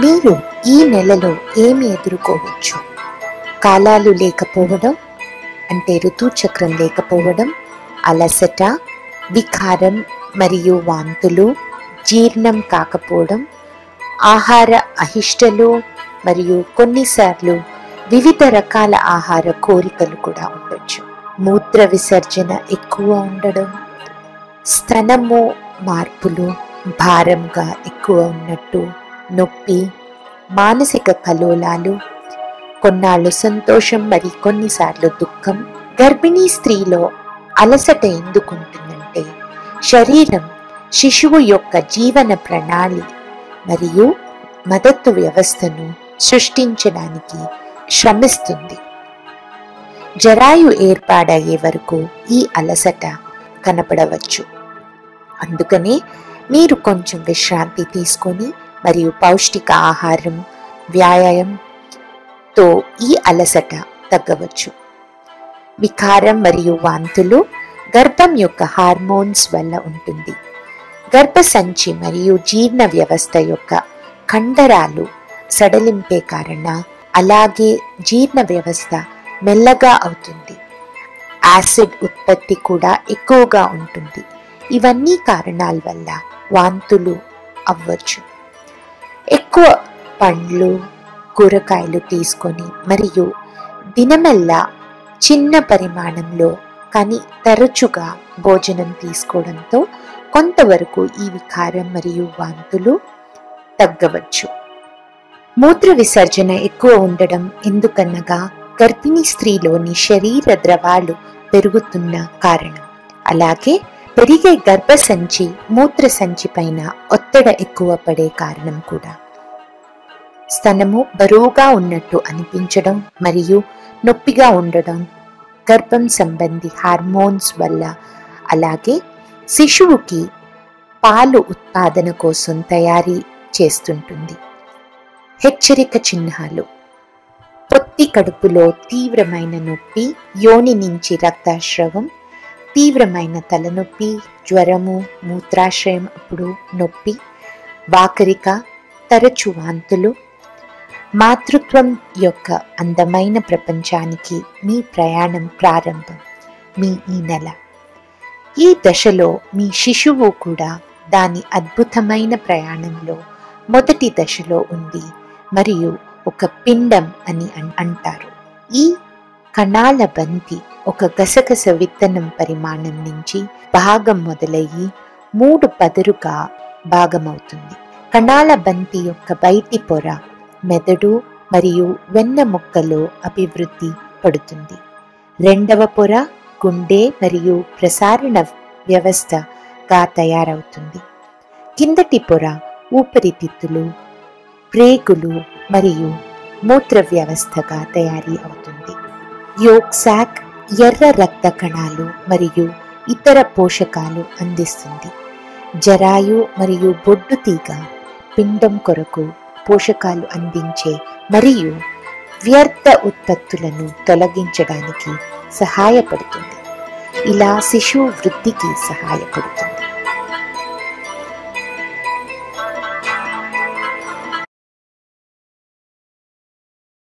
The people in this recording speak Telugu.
మీరు ఈ నెలలో ఏమి ఎదుర్కోవచ్చు? కాలాలు లేకపోవడం అంటే ఋతుచక్రం లేకపోవడం, అలసట, వికారం మరియు వాంతులు, జీర్ణం కాకపోవడం, ఆహార అహిష్టలు మరియు కొన్నిసార్లు వివిధ రకాల ఆహార కోరికలు కూడా ఉండొచ్చు. మూత్ర విసర్జన ఎక్కువ ఉండడం, స్తనము మార్పులు, భారంగా ఎక్కువ ఉన్నట్టు, నొప్పి, మానసిక కలోలాలు, కొన్నాళ్ళు సంతోషం మరి కొన్నిసార్లు దుఃఖం. గర్భిణీ స్త్రీలో అలసట ఎందుకుంటుందంటే శరీరం శిశువు యొక్క జీవన ప్రణాళి మరియు మద్దతు వ్యవస్థను సృష్టించడానికి శ్రమిస్తుంది. జరాయు ఏర్పాడయ్యే వరకు ఈ అలసట కనపడవచ్చు. అందుకనే మీరు కొంచెం విశ్రాంతి తీసుకొని మరియు పౌష్టిక ఆహారం, వ్యాయామంతో ఈ అలసట తగ్గవచ్చు. వికారం మరియు వాంతులు గర్భం యొక్క హార్మోన్స్ వల్ల ఉంటుంది. గర్భసంచి మరియు జీర్ణ వ్యవస్థ యొక్క కండరాలు సడలింపే కారణ అలాగే జీర్ణ వ్యవస్థ మెల్లగా అవుతుంది. యాసిడ్ ఉత్పత్తి కూడా ఎక్కువగా ఉంటుంది. ఇవన్నీ కారణాల వల్ల వాంతులు అవ్వచ్చు. ఎక్కువ పండ్లు, కూరగాయలు తీసుకొని మరియు దినమెల్లా చిన్న పరిమాణంలో కానీ తరచుగా భోజనం తీసుకోవడంతో కొంతవరకు ఈ వికారం మరియు వాంతులు తగ్గవచ్చు. మూత్ర విసర్జన ఎక్కువ ఉండడం ఎందుకనగా గర్భిణీ స్త్రీలోని శరీర ద్రవాలు పెరుగుతున్న కారణం. అలాగే పెరిగే గర్భసంచి మూత్రసంచి పైన ఒత్తిడి ఎక్కువ పడే కారణం కూడా. స్తనము బరువుగా ఉన్నట్టు అనిపించడం మరియు నొప్పిగా ఉండడం గర్భం సంబంధి హార్మోన్స్ వల్ల. అలాగే శిశువుకి పాలు ఉత్పాదన కోసం తయారీ చేస్తుంటుంది. హెచ్చరిక చిహ్నాలు: పొత్తి కడుపులో తీవ్రమైన నొప్పి, యోని నుంచి రక్తస్రావం, తీవ్రమైన తలనొప్పి, జ్వరము, మూత్రాశయం అప్పుడు నొప్పి, వాకరిక, తరచు వాంతులు. మాతృత్వం యొక్క అందమైన ప్రపంచానికి మీ ప్రయాణం ప్రారంభం మీ ఈ నెల. ఈ దశలో మీ శిశువు కూడా దాని అద్భుతమైన ప్రయాణంలో మొదటి దశలో ఉంది మరియు ఒక పిండం అని అంటారు. ఈ కణాల బంతి ఒక గసగస విత్తనం పరిమాణం నుంచి భాగం మొదలయ్యి 3 పదురుగా భాగమవుతుంది. కణాల బంతి యొక్క బయటి పొర మెదడు మరియు వెన్నెముక్కలో అభివృద్ధి పడుతుంది. రెండవ పొర గుండె మరియు ప్రసారణ వ్యవస్థగా తయారవుతుంది. కిందటి పొర ఊపిరితిత్తులు, ప్రేగులు మరియు మూత్ర వ్యవస్థగా తయారీ అవుతుంది. యోక్ సాక్ ఎర్ర రక్త కణాలు మరియు ఇతర పోషకాలు అందిస్తుంది. జరాయు మరియు బొడ్డు తీగ పిండం కొరకు పోషకాలు అందించే మరియు వ్యర్థ ఉత్పత్తులను తొలగించడానికి సహాయపడుతుంది. ఇలా శిశువు వృద్ధికి సహాయపడుతుంది.